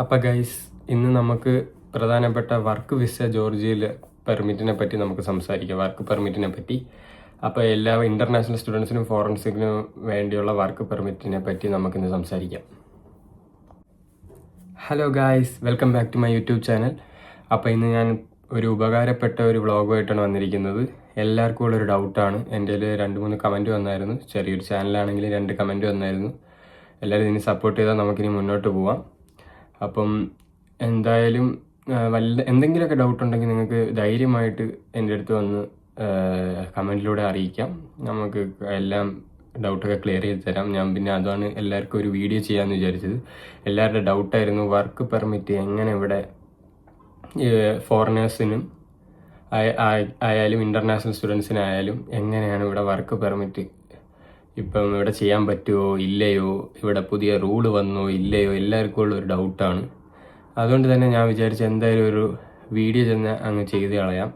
അപ്പോൾ ഗൈസ്, ഇന്ന് നമുക്ക് പ്രധാനപ്പെട്ട വർക്ക് വിസ ജോർജിയയിൽ പെർമിറ്റിനെ പറ്റി നമുക്ക് സംസാരിക്കാം. വർക്ക് പെർമിറ്റിനെ പറ്റി. അപ്പോൾ എല്ലാ ഇൻ്റർനാഷണൽ സ്റ്റുഡൻസിനും ഫോറൻസിക്കിനും വേണ്ടിയുള്ള വർക്ക് പെർമിറ്റിനെ പറ്റി നമുക്കിന്ന് സംസാരിക്കാം. Hello guys, welcome back to my YouTube channel. അപ്പോൾ ഇന്ന് ഞാൻ ഒരു ഉപകാരപ്പെട്ട ഒരു വ്ളോഗുമായിട്ടാണ് വന്നിരിക്കുന്നത്. എല്ലാവർക്കും ഉള്ളൊരു ഡൗട്ടാണ്. എൻ്റെ കയ്യിൽ 2-3 കമൻറ്റ് വന്നായിരുന്നു. ചെറിയൊരു ചാനലാണെങ്കിലും 2 കമൻറ്റ് വന്നായിരുന്നു. എല്ലാവരും ഇതിന് സപ്പോർട്ട് ചെയ്താൽ നമുക്കിനി മുന്നോട്ട് പോവാം. അപ്പം എന്തായാലും എന്തെങ്കിലുമൊക്കെ ഡൗട്ട് ഉണ്ടെങ്കിൽ നിങ്ങൾക്ക് ധൈര്യമായിട്ട് എൻ്റെ അടുത്ത് വന്ന് കമൻറ്റിലൂടെ അറിയിക്കാം. നമുക്ക് എല്ലാം ഡൗട്ടൊക്കെ ക്ലിയർ ചെയ്ത് തരാം. ഞാൻ പിന്നെ അതാണ് എല്ലാവർക്കും ഒരു വീഡിയോ ചെയ്യാമെന്ന് വിചാരിച്ചത്. എല്ലാവരുടെ ഡൗട്ടായിരുന്നു വർക്ക് പെർമിറ്റ് എങ്ങനെ ഇവിടെ ഫോറിനേഴ്സിനും ആയാലും ഇൻ്റർനാഷണൽ സ്റ്റുഡൻസിനായാലും എങ്ങനെയാണ് ഇവിടെ വർക്ക് പെർമിറ്റ് ഇപ്പം ഇവിടെ ചെയ്യാൻ പറ്റുമോ ഇല്ലയോ, ഇവിടെ പുതിയ റൂള് വന്നോ ഇല്ലയോ, എല്ലാവർക്കും ഉള്ളൊരു ഡൗട്ടാണ്. അതുകൊണ്ട് തന്നെ ഞാൻ വിചാരിച്ച എന്തായാലും ഒരു വീഡിയോ ചെന്ന് അങ്ങ് ചെയ്ത് കളയാം.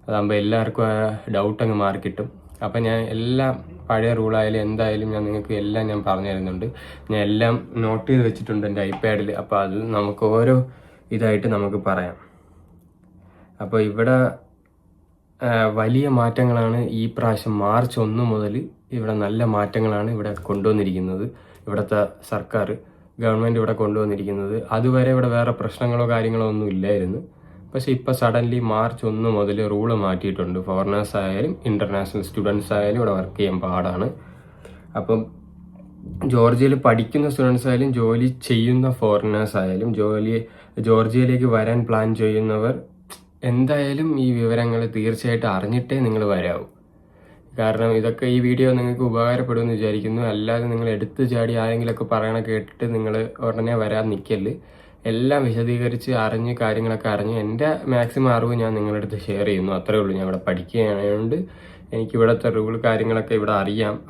അതാകുമ്പോൾ എല്ലാവർക്കും ആ ഡൗട്ട് അങ്ങ് മാറിക്കിട്ടും. അപ്പം ഞാൻ എല്ലാം പഴയ റൂളായാലും എന്തായാലും നിങ്ങൾക്ക് എല്ലാം ഞാൻ പറഞ്ഞു തരുന്നുണ്ട്. ഞാൻ എല്ലാം നോട്ട് ചെയ്ത് വെച്ചിട്ടുണ്ട് എൻ്റെ ഐപാഡിൽ. അപ്പോൾ അത് നമുക്ക് ഓരോ ഇതായിട്ട് നമുക്ക് പറയാം. അപ്പോൾ ഇവിടെ വലിയ മാറ്റങ്ങളാണ് ഈ പ്രാവശ്യം മാർച്ച് 1 മുതൽ ഇവിടെ നല്ല മാറ്റങ്ങളാണ് ഇവിടെ കൊണ്ടുവന്നിരിക്കുന്നത്. ഇവിടുത്തെ സർക്കാർ ഗവൺമെൻറ് ഇവിടെ കൊണ്ടുവന്നിരിക്കുന്നത്. അതുവരെ ഇവിടെ വേറെ പ്രശ്നങ്ങളോ കാര്യങ്ങളോ ഒന്നും ഇല്ലായിരുന്നു. പക്ഷേ ഇപ്പോൾ സഡൻലി മാർച്ച് 1 മുതൽ റൂള് മാറ്റിയിട്ടുണ്ട്. ഫോറിനേഴ്സ് ആയാലും ഇൻ്റർനാഷണൽ സ്റ്റുഡൻസ് ആയാലും ഇവിടെ വർക്ക് ചെയ്യാൻ പാടാണ്. അപ്പം ജോർജിയയിൽ പഠിക്കുന്ന സ്റ്റുഡൻസ് ആയാലും ജോലി ചെയ്യുന്ന ഫോറിനേഴ്സ് ആയാലും ജോർജിയയിലേക്ക് വരാൻ പ്ലാൻ ചെയ്യുന്നവർ എന്തായാലും ഈ വിവരങ്ങൾ തീർച്ചയായിട്ടും അറിഞ്ഞിട്ടേ നിങ്ങൾ വരാവൂ. കാരണം ഇതൊക്കെ ഈ വീഡിയോ നിങ്ങൾക്ക് ഉപകാരപ്പെടുമെന്ന് വിചാരിക്കുന്നു. അല്ലാതെ നിങ്ങൾ എടുത്തു ചാടി ആരെങ്കിലുമൊക്കെ പറയണ കേട്ടിട്ട് നിങ്ങൾ ഉടനെ വരാൻ നിൽക്കല്. എല്ലാം വിശദീകരിച്ച് അറിഞ്ഞ് കാര്യങ്ങളൊക്കെ അറിഞ്ഞ് എൻ്റെ മാക്സിമം അറിവ് ഞാൻ നിങ്ങളുടെ അടുത്ത് ഷെയർ ചെയ്യുന്നു. അത്രേ ഉള്ളൂ. ഞാൻ ഇവിടെ പഠിക്കുകയായതുകൊണ്ട് എനിക്ക് ഇവിടുത്തെ റൂൾ കാര്യങ്ങളൊക്കെ ഇവിടെ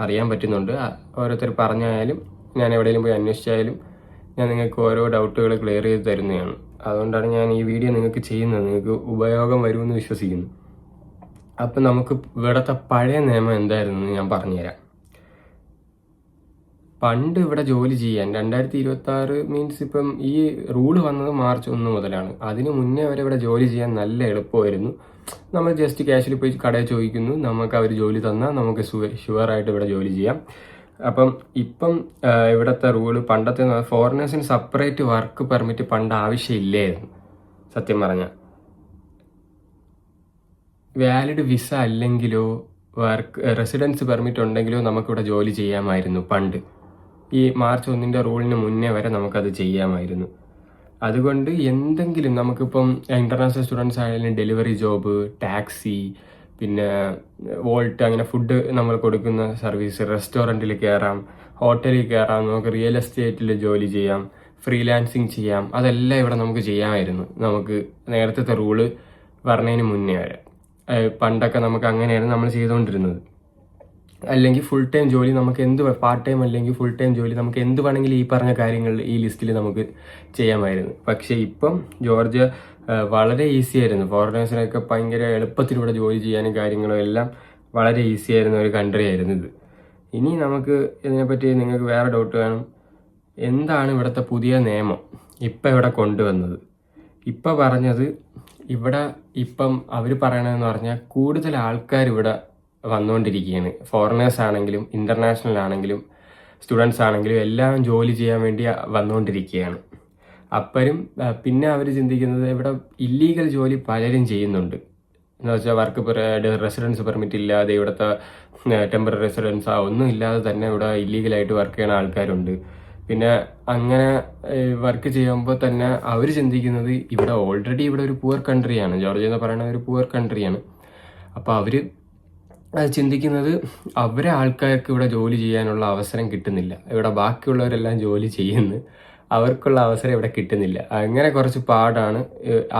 അറിയാൻ പറ്റുന്നുണ്ട്. ഓരോരുത്തർ പറഞ്ഞായാലും ഞാൻ എവിടെയെങ്കിലും പോയി അന്വേഷിച്ചായാലും ഞാൻ നിങ്ങൾക്ക് ഓരോ ഡൗട്ടുകൾ ക്ലിയർ ചെയ്ത് തരുന്നതാണ്. അതുകൊണ്ടാണ് ഞാൻ ഈ വീഡിയോ നിങ്ങൾക്ക് ചെയ്യുന്നത്. നിങ്ങൾക്ക് ഉപയോഗം വരുമെന്ന് വിശ്വസിക്കുന്നു. അപ്പം നമുക്ക് ഇവിടുത്തെ പഴയ നിയമം എന്തായിരുന്നു ഞാൻ പറഞ്ഞുതരാം. പണ്ട് ഇവിടെ ജോലി ചെയ്യാൻ 2026 മീൻസ് ഇപ്പം ഈ റൂള് വന്നത് മാർച്ച് 1 മുതലാണ്. അതിന് മുന്നേ വരെ ഇവിടെ ജോലി ചെയ്യാൻ നല്ല എളുപ്പമായിരുന്നു. നമ്മൾ ജസ്റ്റ് ക്യാഷിൽ പോയി കടയിൽ ചോദിക്കുന്നു, നമുക്ക് അവർ ജോലി തന്നാൽ നമുക്ക് ഷുവറായിട്ട് ഇവിടെ ജോലി ചെയ്യാം. അപ്പം ഇപ്പം ഇവിടുത്തെ റൂള് പണ്ടത്തെ ഫോറിനേഴ്സിന് സെപ്പറേറ്റ് വർക്ക് പെർമിറ്റ് പണ്ട് ആവശ്യമില്ലായിരുന്നു. സത്യം പറഞ്ഞാൽ വാലിഡ് വിസ അല്ലെങ്കിലോ റെസിഡൻസ് പെർമിറ്റ് ഉണ്ടെങ്കിലോ നമുക്കിവിടെ ജോലി ചെയ്യാമായിരുന്നു പണ്ട്. ഈ മാർച്ച് 1 റൂളിന് മുന്നേ വരെ നമുക്കത് ചെയ്യാമായിരുന്നു. അതുകൊണ്ട് എന്തെങ്കിലും നമുക്കിപ്പം ഇൻ്റർനാഷണൽ സ്റ്റുഡൻസ് ആയാലും ഡെലിവറി ജോബ്, ടാക്സി, പിന്നെ വോൾട്ട്, അങ്ങനെ ഫുഡ് നമ്മൾ കൊടുക്കുന്ന സർവീസ്, റെസ്റ്റോറൻറ്റിൽ കയറാം, ഹോട്ടലിൽ കയറാം, നമുക്ക് റിയൽ എസ്റ്റേറ്റിൽ ജോലി ചെയ്യാം, ഫ്രീലാൻസിങ് ചെയ്യാം. അതെല്ലാം ഇവിടെ നമുക്ക് ചെയ്യാമായിരുന്നു. നമുക്ക് നേരത്തെ റൂള് പറഞ്ഞതിന് മുന്നേ വരെ പണ്ടൊക്കെ നമുക്ക് അങ്ങനെയായിരുന്നു നമ്മൾ ചെയ്തുകൊണ്ടിരുന്നത്. അല്ലെങ്കിൽ ഫുൾ ടൈം ജോലി നമുക്ക് പാർട്ട് ടൈം അല്ലെങ്കിൽ ഫുൾ ടൈം ജോലി നമുക്ക് എന്ത് വേണമെങ്കിലും ഈ പറഞ്ഞ കാര്യങ്ങൾ ഈ ലിസ്റ്റിൽ നമുക്ക് ചെയ്യാമായിരുന്നു. പക്ഷേ ഇപ്പം ജോർജിയ വളരെ ഈസി ആയിരുന്നു. ഫോറിനേഴ്സിനൊക്കെ ഭയങ്കര എളുപ്പത്തിലൂടെ ജോലി ചെയ്യാനും കാര്യങ്ങളും എല്ലാം വളരെ ഈസി ആയിരുന്ന ഒരു കൺട്രി ആയിരുന്നു ഇത്. ഇനി നമുക്ക് ഇതിനെപ്പറ്റി നിങ്ങൾക്ക് വേറെ ഡൗട്ട് കാണും. എന്താണ് ഇവിടുത്തെ പുതിയ നിയമം ഇപ്പം ഇവിടെ കൊണ്ടുവന്നത്? ഇപ്പം പറഞ്ഞത് ഇവിടെ ഇപ്പം അവർ പറയണതെന്ന് പറഞ്ഞാൽ കൂടുതൽ ആൾക്കാർ ഇവിടെ വന്നുകൊണ്ടിരിക്കുകയാണ്. ഫോറിനേഴ്സ് ആണെങ്കിലും ഇൻ്റർനാഷണൽ ആണെങ്കിലും സ്റ്റുഡൻസ് ആണെങ്കിലും എല്ലാം ജോലി ചെയ്യാൻ വേണ്ടി വന്നുകൊണ്ടിരിക്കുകയാണ്. അപ്പോഴും പിന്നെ അവർ ചിന്തിക്കുന്നത് ഇവിടെ ഇല്ലീഗൽ ജോലി പലരും ചെയ്യുന്നുണ്ട്. എന്ന് വെച്ചാൽ റെസിഡൻസ് പെർമിറ്റ് ഇല്ലാതെ ഇവിടുത്തെ ടെമ്പററി റെസിഡൻസ് ഒന്നും ഇല്ലാതെ തന്നെ ഇവിടെ ഇല്ലീഗലായിട്ട് വർക്ക് ചെയ്യുന്ന ആൾക്കാരുണ്ട്. പിന്നെ അങ്ങനെ വർക്ക് ചെയ്യുമ്പോൾ തന്നെ അവർ ചിന്തിക്കുന്നത് ഇവിടെ ഓൾറെഡി ഇവിടെ ഒരു പുവർ കൺട്രിയാണ്. ജോർജിയ എന്ന് പറയുന്നത് ഒരു പുവർ കൺട്രിയാണ്. അപ്പോൾ അവർ ചിന്തിക്കുന്നത് അവരെ ആൾക്കാർക്ക് ഇവിടെ ജോലി ചെയ്യാനുള്ള അവസരം കിട്ടുന്നില്ല. ഇവിടെ ബാക്കിയുള്ളവരെല്ലാം ജോലി ചെയ്യുന്നു, അവർക്കുള്ള അവസരം ഇവിടെ കിട്ടുന്നില്ല. അങ്ങനെ കുറച്ച് പാടാണ്.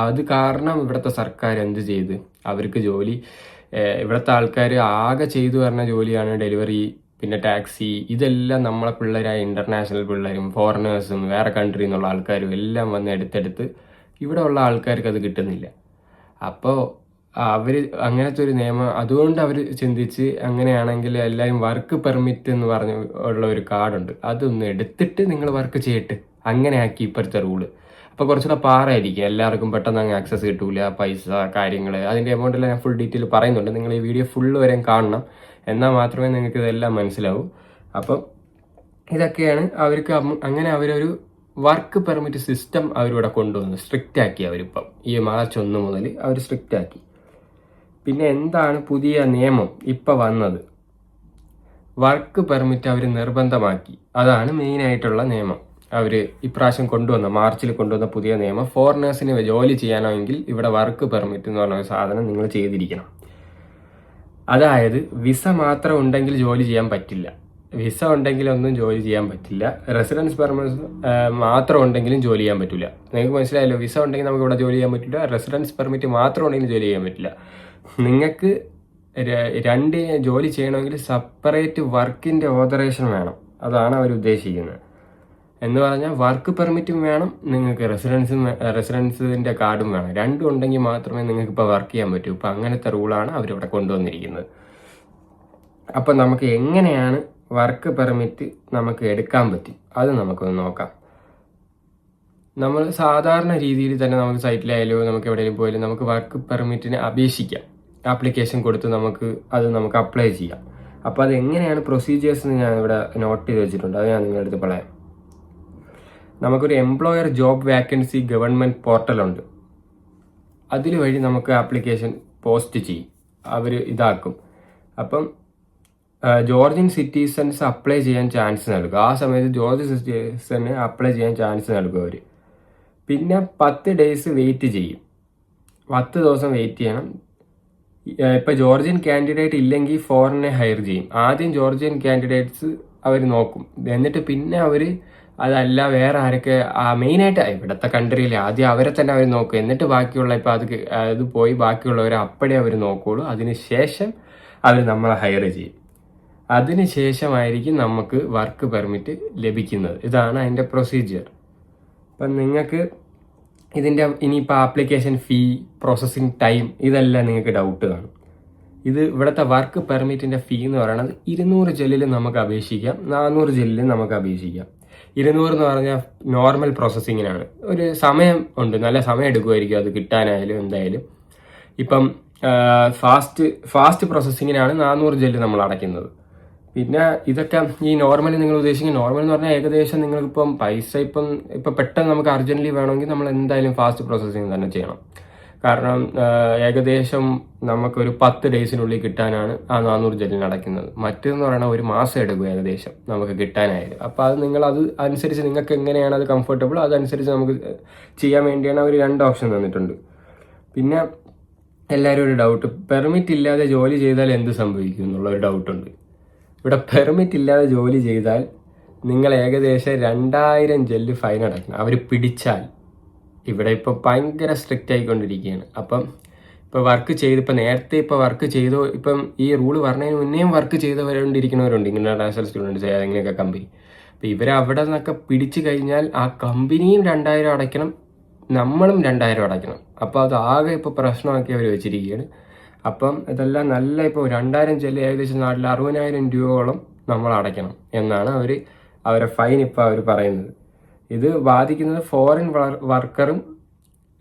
അത് കാരണം ഇവിടുത്തെ സർക്കാർ എന്ത് ചെയ്ത് അവർക്ക് ജോലി ഇവിടുത്തെ ആൾക്കാർ ആകെ ചെയ്തു വരുന്ന ജോലിയാണ് ഡെലിവറി, പിന്നെ ടാക്സി. ഇതെല്ലാം നമ്മളെ പിള്ളേരായ ഇൻ്റർനാഷണൽ പിള്ളേരും ഫോറിനേഴ്സും വേറെ കൺട്രിയിൽ നിന്നുള്ള ആൾക്കാരും എല്ലാം വന്ന് എടുത്തെടുത്ത് ഇവിടെ ഉള്ള ആൾക്കാർക്ക് അത് കിട്ടുന്നില്ല. അപ്പോൾ അവർ അങ്ങനത്തെ ഒരു നിയമം, അതുകൊണ്ട് അവർ ചിന്തിച്ച് അങ്ങനെയാണെങ്കിൽ എല്ലാവരും വർക്ക് പെർമിറ്റ് എന്ന് പറഞ്ഞ് ഉള്ള ഒരു കാർഡുണ്ട്, അതൊന്ന് എടുത്തിട്ട് നിങ്ങൾ വർക്ക് ചെയ്യട്ടെ, അങ്ങനെ ആക്കി ഇപ്പോഴത്തെ റൂള്. അപ്പോൾ കുറച്ചുകൂടെ പാടായിരിക്കും, എല്ലാവർക്കും പെട്ടെന്ന് അങ്ങ് ആക്സസ് കിട്ടൂല, പൈസ കാര്യങ്ങൾ അതിൻ്റെ എമൗണ്ടെല്ലാം ഞാൻ ഫുൾ ഡീറ്റെയിൽ പറയുന്നുണ്ട്. നിങ്ങൾ ഈ വീഡിയോ ഫുള്ള് വരെ കാണണം, എന്നാൽ മാത്രമേ നിങ്ങൾക്ക് ഇതെല്ലാം മനസ്സിലാവൂ. അപ്പം ഇതൊക്കെയാണ് അവർക്ക്. അങ്ങനെ അവരൊരു വർക്ക് പെർമിറ്റ് സിസ്റ്റം അവരിവിടെ കൊണ്ടുവന്നു, സ്ട്രിക്റ്റ് ആക്കി അവരിപ്പം ഈ മാർച്ച് 1 മുതൽ അവർ സ്ട്രിക്റ്റ് ആക്കി. പിന്നെ എന്താണ് പുതിയ നിയമം ഇപ്പം വന്നത്? വർക്ക് പെർമിറ്റ് അവർ നിർബന്ധമാക്കി. അതാണ് മെയിനായിട്ടുള്ള നിയമം അവർ ഇപ്രാവശ്യം കൊണ്ടുവന്ന, മാർച്ചിൽ കൊണ്ടുവന്ന പുതിയ നിയമം. ഫോറിനേഴ്സിന് ജോലി ചെയ്യാനാണെങ്കിൽ ഇവിടെ വർക്ക് പെർമിറ്റ് എന്ന് പറഞ്ഞ സാധനം നിങ്ങൾ ചെയ്തിരിക്കണം. അതായത് വിസ മാത്രം ഉണ്ടെങ്കിൽ ജോലി ചെയ്യാൻ പറ്റില്ല, വിസ ഉണ്ടെങ്കിൽ ഒന്നും ജോലി ചെയ്യാൻ പറ്റില്ല. റെസിഡൻസ് പെർമിറ്റ് മാത്രം ഉണ്ടെങ്കിലും ജോലി ചെയ്യാൻ പറ്റില്ല. നിങ്ങൾക്ക് മനസ്സിലായല്ലോ, വിസ ഉണ്ടെങ്കിൽ നമുക്ക് ഇവിടെ ജോലി ചെയ്യാൻ പറ്റില്ല, റെസിഡൻസ് പെർമിറ്റ് മാത്രം ഉണ്ടെങ്കിൽ ജോലി ചെയ്യാൻ പറ്റില്ല. നിങ്ങൾക്ക് രണ്ട് ജോലി ചെയ്യണമെങ്കിൽ സെപ്പറേറ്റ് വർക്കിൻ്റെ ഓതറേഷൻ വേണം. അതാണ് അവർ ഉദ്ദേശിക്കുന്നത്. എന്ന് പറഞ്ഞാൽ വർക്ക് പെർമിറ്റും വേണം, നിങ്ങൾക്ക് റെസിഡൻസിൻ്റെ കാർഡും വേണം. രണ്ടും ഉണ്ടെങ്കിൽ മാത്രമേ നിങ്ങൾക്ക് ഇപ്പോൾ വർക്ക് ചെയ്യാൻ പറ്റൂ. ഇപ്പം അങ്ങനത്തെ റൂളാണ് അവരിവിടെ കൊണ്ടുവന്നിരിക്കുന്നത്. അപ്പം നമുക്ക് എങ്ങനെയാണ് വർക്ക് പെർമിറ്റ് നമുക്ക് എടുക്കാൻ പറ്റും അത് നമുക്കൊന്ന് നോക്കാം. നമ്മൾ സാധാരണ രീതിയിൽ തന്നെ നമുക്ക് സൈറ്റിലായാലും നമുക്ക് എവിടെയെങ്കിലും പോയാലും നമുക്ക് വർക്ക് പെർമിറ്റിന് അപേക്ഷിക്കാം. ആപ്ലിക്കേഷൻ കൊടുത്ത് നമുക്ക് അപ്ലൈ ചെയ്യാം. അപ്പോൾ അത് എങ്ങനെയാണ് പ്രൊസീജിയേഴ്സ് എന്ന് ഞാൻ ഇവിടെ നോട്ട് ചെയ്ത് വെച്ചിട്ടുണ്ട്, അത് ഞാൻ നിങ്ങളുടെ അടുത്ത് പറയാം. നമുക്കൊരു എംപ്ലോയർ ജോബ് വാക്കൻസി ഗവൺമെൻറ് പോർട്ടലുണ്ട്. അതിൽ വഴി നമുക്ക് ആപ്ലിക്കേഷൻ പോസ്റ്റ് ചെയ്യും, അവർ ഇതാക്കും. അപ്പം ജോർജിയൻ സിറ്റിസൺസ് അപ്ലൈ ചെയ്യാൻ ചാൻസ് നൽകും. ആ സമയത്ത് ജോർജ് സിറ്റിസന് അപ്ലൈ ചെയ്യാൻ ചാൻസ് നൽകും അവർ. പിന്നെ 10 days വെയിറ്റ് ചെയ്യും, 10 ദിവസം വെയിറ്റ് ചെയ്യണം. ഇപ്പം ജോർജിയൻ കാൻഡിഡേറ്റ് ഇല്ലെങ്കിൽ ഫോറിനെ ഹയർ ചെയ്യും. ആദ്യം ജോർജിയൻ കാൻഡിഡേറ്റ്സ് അവർ നോക്കും, എന്നിട്ട് പിന്നെ അവർ അതല്ല വേറെ ആരൊക്കെ മെയിനായിട്ട് ഇവിടുത്തെ കൺട്രിയിൽ ആദ്യം അവരെ തന്നെ അവർ നോക്കും. എന്നിട്ട് ബാക്കിയുള്ള ഇപ്പം അത് പോയി ബാക്കിയുള്ളവരെ അപ്പടെ അവർ നോക്കുകയുള്ളൂ. അതിനുശേഷം അവർ നമ്മളെ ഹയർ ചെയ്യും. അതിനുശേഷമായിരിക്കും നമുക്ക് വർക്ക് പെർമിറ്റ് ലഭിക്കുന്നത്. ഇതാണ് അതിൻ്റെ പ്രൊസീജിയർ. അപ്പം നിങ്ങൾക്ക് ഇതിൻ്റെ ഇനിയിപ്പോൾ ആപ്ലിക്കേഷൻ ഫീ, പ്രോസസ്സിങ് ടൈം, ഇതെല്ലാം നിങ്ങൾക്ക് ഡൗട്ട് കാണും. ഇവിടുത്തെ വർക്ക് പെർമിറ്റിൻ്റെ ഫീ എന്ന് പറയുന്നത് 200 ജെല്ലിൽ നമുക്ക് അപേക്ഷിക്കാം, 400 ജെല്ലിൽ നമുക്ക് അപേക്ഷിക്കാം. 200 എന്ന് പറഞ്ഞാൽ നോർമൽ പ്രോസസ്സിങ്ങിനാണ്. ഒരു സമയം ഉണ്ട്, നല്ല സമയം എടുക്കുമായിരിക്കും അത് കിട്ടാനായാലും എന്തായാലും. ഇപ്പം ഫാസ്റ്റ് പ്രോസസ്സിങ്ങിനാണ് 400 ജെല്ല് നമ്മൾ അടയ്ക്കുന്നത്. പിന്നെ ഇതൊക്കെ ഈ നോർമൽ നിങ്ങൾ ഉദ്ദേശിക്കുന്ന നോർമൽ എന്ന് പറഞ്ഞാൽ ഏകദേശം നിങ്ങൾക്കിപ്പം പൈസ ഇപ്പം പെട്ടെന്ന് നമുക്ക് അർജന്റ്ലി വേണമെങ്കിൽ നമ്മൾ എന്തായാലും ഫാസ്റ്റ് പ്രോസസ്സിങ് തന്നെ ചെയ്യണം. കാരണം ഏകദേശം നമുക്കൊരു 10 daysനുള്ളിൽ കിട്ടാനാണ് ആ 400 ജെല്ലിന് അടയ്ക്കുന്നത്. മറ്റേന്ന് പറയുന്നത് 1 മാസം എടുക്കും ഏകദേശം നമുക്ക് കിട്ടാനായാലും. അപ്പോൾ അത് അനുസരിച്ച് നിങ്ങൾക്ക് എങ്ങനെയാണ് അത് കംഫർട്ടബിൾ അതനുസരിച്ച് നമുക്ക് ചെയ്യാൻ വേണ്ടിയാണ് അവർ 2 ഓപ്ഷൻ തന്നിട്ടുണ്ട്. പിന്നെ എല്ലാവരും ഒരു ഡൗട്ട്, പെർമിറ്റ് ഇല്ലാതെ ജോലി ചെയ്താൽ എന്ത് സംഭവിക്കും എന്നുള്ളൊരു ഡൗട്ടുണ്ട്. ഇവിടെ പെർമിറ്റ് ഇല്ലാതെ ജോലി ചെയ്താൽ നിങ്ങൾ ഏകദേശം 2000 ജെല്ല് ഫൈൻ അടയ്ക്കണം. അവർ പിടിച്ചാൽ. ഇവിടെ ഇപ്പോൾ ഭയങ്കര സ്ട്രിക്റ്റ് ആയിക്കൊണ്ടിരിക്കുകയാണ്. അപ്പം നേരത്തെ വർക്ക് ചെയ്തോ, ഇപ്പം ഈ റൂള് പറഞ്ഞതിന് മുന്നേയും വർക്ക് ചെയ്തവരുണ്ടിരിക്കുന്നവരുണ്ട്, ഇന്റർനാഷണൽ സ്റ്റുഡൻസ് ഏതെങ്കിലുമൊക്കെ കമ്പനി. അപ്പം ഇവരവിടെ നിന്നൊക്കെ പിടിച്ചു കഴിഞ്ഞാൽ ആ കമ്പനിയും 2000 അടയ്ക്കണം, നമ്മളും 2000 അടയ്ക്കണം. അപ്പോൾ അത് ആകെ ഇപ്പോൾ പ്രശ്നമാക്കി അവർ വെച്ചിരിക്കുകയാണ്. അപ്പം ഇതെല്ലാം നല്ല ഇപ്പോൾ 2000 ജെല്ല് ഏകദേശം നാട്ടിൽ 60,000 രൂപയോളം നമ്മൾ അടയ്ക്കണം എന്നാണ് അവരെ ഫൈൻ ഇപ്പോൾ അവർ പറയുന്നത്. ഇത് ബാധിക്കുന്നത് ഫോറിൻ വർക്കറും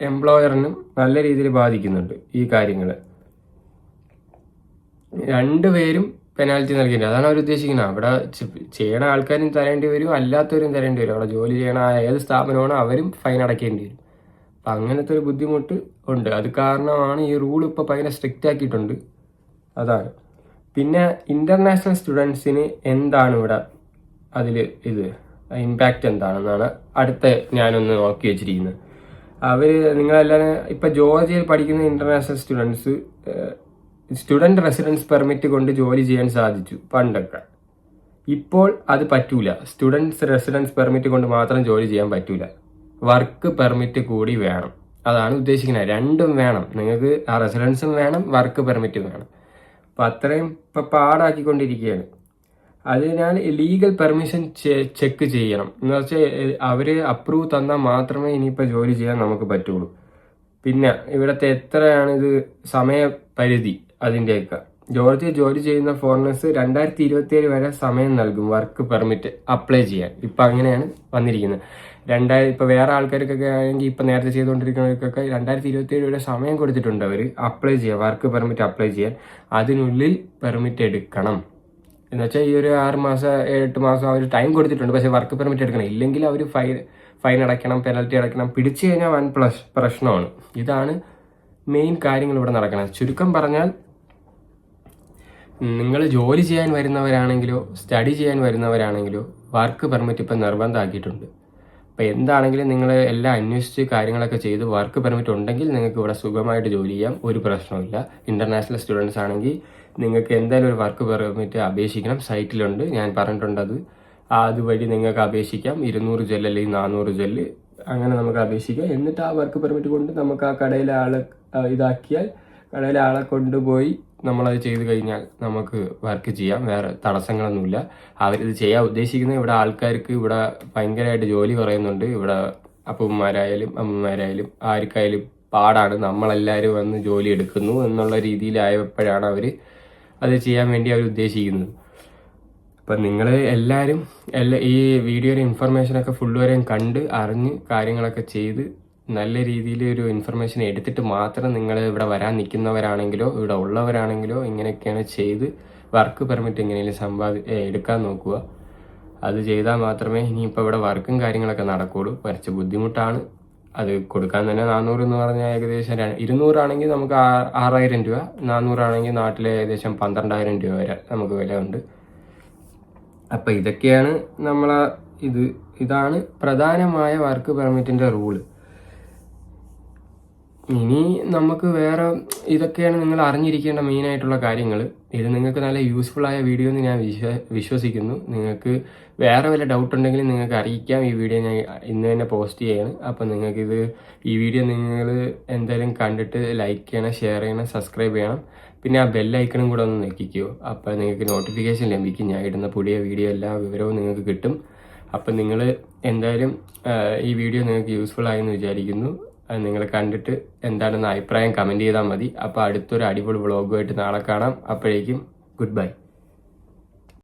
എംപ്ലോയറിനും നല്ല രീതിയിൽ ബാധിക്കുന്നുണ്ട് ഈ കാര്യങ്ങൾ. രണ്ടുപേരും പെനാൽറ്റി നൽകേണ്ടി, അതാണ് അവർ ഉദ്ദേശിക്കുന്നത്. അവിടെ ചെയ്യണ ആൾക്കാരും തരേണ്ടി വരും, അല്ലാത്തവരും തരേണ്ടി വരും. അവിടെ ജോലി ചെയ്യണ ഏത് സ്ഥാപനമാണോ അവരും ഫൈൻ അടയ്ക്കേണ്ടി വരും. അപ്പം അങ്ങനത്തെ ഒരു ബുദ്ധിമുട്ട് ഉണ്ട്. അത് കാരണമാണ് ഈ റൂൾ ഇപ്പോൾ ഭയങ്കര സ്ട്രിക്റ്റ് ആക്കിയിട്ടുണ്ട്. അതാണ്. പിന്നെ ഇൻ്റർനാഷണൽ സ്റ്റുഡൻസിന് എന്താണ് ഇവിടെ അതിൽ ഇമ്പാക്റ്റ് എന്താണെന്നാണ് അടുത്ത ഞാനൊന്ന് നോക്കി വെച്ചിരിക്കുന്നത്. നിങ്ങളെല്ലാവരും ഇപ്പം ജോർജിയയിൽ പഠിക്കുന്ന ഇൻ്റർനാഷണൽ സ്റ്റുഡൻറ് റെസിഡൻസ് പെർമിറ്റ് കൊണ്ട് ജോലി ചെയ്യാൻ സാധിച്ചു പണ്ടൊക്കെ. ഇപ്പോൾ അത് പറ്റൂല. സ്റ്റുഡൻസ് റെസിഡൻസ് പെർമിറ്റ് കൊണ്ട് മാത്രം ജോലി ചെയ്യാൻ പറ്റൂല, വർക്ക് പെർമിറ്റ് കൂടി വേണം. അതാണ് ഉദ്ദേശിക്കുന്നത്. രണ്ടും വേണം, നിങ്ങൾക്ക് ആ റെസിഡൻസും വേണം, വർക്ക് പെർമിറ്റും വേണം. അപ്പം അത്രയും ഇപ്പം പാടാക്കിക്കൊണ്ടിരിക്കുകയാണ്. അതിനാൽ ലീഗൽ പെർമിഷൻ ചെക്ക് ചെയ്യണം. എന്ന് വെച്ചാൽ അവർ അപ്രൂവ് തന്നാൽ മാത്രമേ ഇനിയിപ്പോൾ ജോലി ചെയ്യാൻ നമുക്ക് പറ്റുള്ളൂ. പിന്നെ ഇവിടുത്തെ എത്രയാണ് സമയപരിധി അതിൻ്റെയൊക്കെ. ജോർജിയ ജോലി ചെയ്യുന്ന ഫോറിനേഴ്സ് 2027 വരെ സമയം നൽകും വർക്ക് പെർമിറ്റ് അപ്ലൈ ചെയ്യാൻ. ഇപ്പം അങ്ങനെയാണ് വന്നിരിക്കുന്നത്. ഇപ്പോൾ വേറെ ആൾക്കാർക്കൊക്കെ ആണെങ്കിൽ ഇപ്പം നേരത്തെ ചെയ്തുകൊണ്ടിരിക്കുന്നവർക്കൊക്കെ 2027 വരെ സമയം കൊടുത്തിട്ടുണ്ട് അവർ അപ്ലൈ ചെയ്യാൻ, വർക്ക് പെർമിറ്റ് അപ്ലൈ ചെയ്യാൻ. അതിനുള്ളിൽ പെർമിറ്റ് എടുക്കണം എന്ന് വെച്ചാൽ ഈ ഒരു 6 മാസം 8 മാസം അവർ ടൈം കൊടുത്തിട്ടുണ്ട്. പക്ഷേ വർക്ക് പെർമിറ്റ് എടുക്കണം, ഇല്ലെങ്കിൽ അവർ ഫൈൻ അടയ്ക്കണം, പെനൽറ്റി അടയ്ക്കണം. പിടിച്ചു കഴിഞ്ഞാൽ വൻ പ്രശ്നമാണ്. ഇതാണ് മെയിൻ കാര്യങ്ങൾ ഇവിടെ നടക്കുന്നത്. ചുരുക്കം പറഞ്ഞാൽ നിങ്ങൾ ജോലി ചെയ്യാൻ വരുന്നവരാണെങ്കിലോ സ്റ്റഡി ചെയ്യാൻ വരുന്നവരാണെങ്കിലോ വർക്ക് പെർമിറ്റ് ഇപ്പം നിർബന്ധമാക്കിയിട്ടുണ്ട്. അപ്പോൾ എന്താണെങ്കിലും നിങ്ങൾ എല്ലാം അന്വേഷിച്ച് കാര്യങ്ങളൊക്കെ ചെയ്ത് വർക്ക് പെർമിറ്റ് ഉണ്ടെങ്കിൽ നിങ്ങൾക്ക് ഇവിടെ സുഖമായിട്ട് ജോലി ചെയ്യാം, ഒരു പ്രശ്നമില്ല. ഇൻ്റർനാഷണൽ സ്റ്റുഡൻസ് ആണെങ്കിൽ നിങ്ങൾക്ക് എന്തായാലും ഒരു വർക്ക് പെർമിറ്റ് അപേക്ഷിക്കണം. സൈറ്റിലുണ്ട്, ഞാൻ പറഞ്ഞിട്ടുണ്ട്. അതുവഴി നിങ്ങൾക്ക് അപേക്ഷിക്കാം. 200 ജെൽ അല്ലെങ്കിൽ 400 ജെല്ല് അങ്ങനെ നമുക്ക് അപേക്ഷിക്കാം. എന്നിട്ട് ആ വർക്ക് പെർമിറ്റ് കൊണ്ട് നമുക്ക് ആ കടയിലെ ആളെ ഇതാക്കിയാൽ കടയിലെ ആളെ കൊണ്ടുപോയി നമ്മളത് ചെയ്ത് കഴിഞ്ഞാൽ നമുക്ക് വർക്ക് ചെയ്യാം. വേറെ തടസ്സങ്ങളൊന്നുമില്ല. അവരിത് ചെയ്യാൻ ഉദ്ദേശിക്കുന്നത് ഇവിടെ ആൾക്കാർക്ക് ഇവിടെ ഭയങ്കരമായിട്ട് ജോലി കുറയുന്നുണ്ട്. ഇവിടെ അപ്പന്മാരായാലും അമ്മമാരായാലും ആർക്കായാലും പാടാണ്. നമ്മളെല്ലാവരും വന്ന് ജോലി എടുക്കുന്നു എന്നുള്ള രീതിയിലായപ്പോഴാണ് അവർ അത് ചെയ്യാൻ വേണ്ടി അവർ ഉദ്ദേശിക്കുന്നത്. അപ്പം നിങ്ങൾ എല്ലാവരും ഈ വീഡിയോയുടെ ഇൻഫർമേഷനൊക്കെ ഫുൾ വരെയും കണ്ട് അറിഞ്ഞ് കാര്യങ്ങളൊക്കെ ചെയ്ത് നല്ല രീതിയിൽ ഒരു ഇൻഫർമേഷൻ എടുത്തിട്ട് മാത്രം നിങ്ങൾ ഇവിടെ വരാൻ നിൽക്കുന്നവരാണെങ്കിലോ ഇവിടെ ഉള്ളവരാണെങ്കിലോ ഇങ്ങനെയൊക്കെയാണ് ചെയ്ത് വർക്ക് പെർമിറ്റ് എങ്ങനെയും എടുക്കാൻ നോക്കുക. അത് ചെയ്താൽ മാത്രമേ ഇനിയിപ്പോൾ ഇവിടെ വർക്കും കാര്യങ്ങളൊക്കെ നടക്കുകയുള്ളൂ. കുറച്ച് ബുദ്ധിമുട്ടാണ്. അത് കൊടുക്കാൻ തന്നെ 400 എന്ന് പറഞ്ഞാൽ ഏകദേശം 200 ആണെങ്കിൽ നമുക്ക് 6000 രൂപ, 400 ആണെങ്കിൽ നാട്ടിലെ ഏകദേശം 12000 രൂപ വരെ നമുക്ക് വില ഉണ്ട്. അപ്പം ഇതൊക്കെയാണ് ഇതാണ് പ്രധാനമായ വർക്ക് പെർമിറ്റിൻ്റെ റൂള്. ഇനി നമുക്ക് വേറെ ഇതൊക്കെയാണ് നിങ്ങൾ അറിഞ്ഞിരിക്കേണ്ട മെയിനായിട്ടുള്ള കാര്യങ്ങൾ. ഇത് നിങ്ങൾക്ക് നല്ല യൂസ്ഫുൾ ആയ വീഡിയോ എന്ന് ഞാൻ വിശ്വസിക്കുന്നു. നിങ്ങൾക്ക് വേറെ വല്ല ഡൗട്ട് ഉണ്ടെങ്കിൽ നിങ്ങൾക്ക് അറിയിക്കാം. ഈ വീഡിയോ ഞാൻ ഇന്ന് തന്നെ പോസ്റ്റ് ചെയ്യാണ്. അപ്പം ഈ വീഡിയോ നിങ്ങൾ എന്തായാലും കണ്ടിട്ട് ലൈക്ക് ചെയ്യണം, ഷെയർ ചെയ്യണം, സബ്സ്ക്രൈബ് ചെയ്യണം. പിന്നെ ആ ബെല്ലൈക്കണും കൂടെ ഒന്ന് ഞെക്കിക്കോ. അപ്പോൾ നിങ്ങൾക്ക് നോട്ടിഫിക്കേഷൻ ലഭിക്കും. ഞാൻ ഇടുന്ന പുതിയ വീഡിയോ എല്ലാ വിവരവും നിങ്ങൾക്ക് കിട്ടും. അപ്പം നിങ്ങൾ എന്തായാലും ഈ വീഡിയോ നിങ്ങൾക്ക് യൂസ്ഫുൾ ആയെന്ന് വിചാരിക്കുന്നു. നിങ്ങൾ കണ്ടിട്ട് എന്താണെന്ന് അഭിപ്രായം കമൻറ്റ് ചെയ്താൽ മതി. അപ്പോൾ അടുത്തൊരു അടിപൊളി വ്ളോഗുമായിട്ട് നാളെ കാണാം. അപ്പോഴേക്കും ഗുഡ് ബൈ.